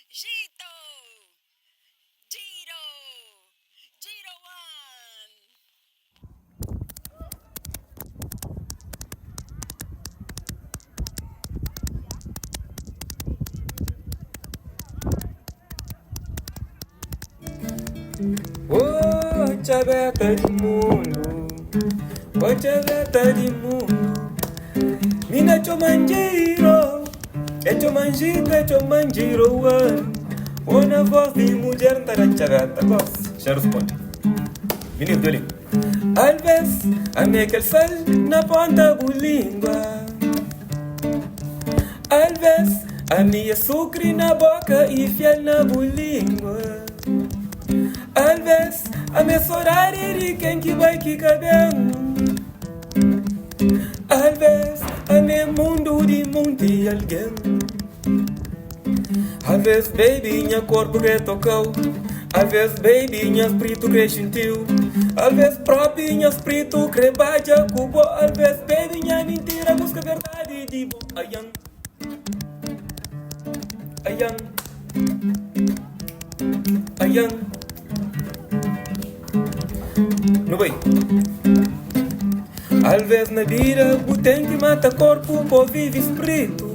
Gito! Giro! Giro one! Oh, chaveta de mundo, oh, chaveta de mundo. Mina chomanjiro, chomanjiro, one. Uma voz de mulher tá na chaveta, voz. Já responde. Menino do língua. Alves, a mequel sal na ponta da língua. Alves, a minha sucre na boca e fiel na língua. Alves, a me sorari quem que vai que cabelo. Alves, a me mundo de monte alguém. Alves, baby, minha corpo que tocou. Alves, baby, minha espírito que sentiu. Alves, próprio, minha espírito que baja cubo. Alves, baby, minha mentira busca verdade de bom. Ayang, ayang, ayang. No bem. Alves na vida, o tem que mata corpo, pô vive espírito.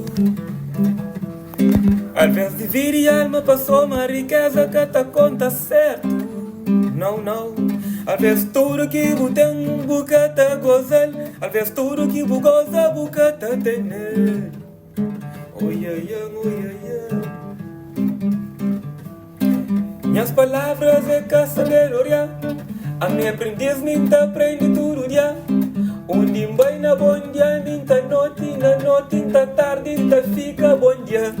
Alves de vida e alma passou uma riqueza que tá conta certo. Não, não. Alves tudo que o tem, buca tá gozar. Alves tudo que o goza, buca tá tener. Oi, ai, minhas palavras é que sabedoria. A minha aprendiz minta aprende tudo dia. Onde vai na bom dia, minta noite, na noite, na tarde, fica bom dia.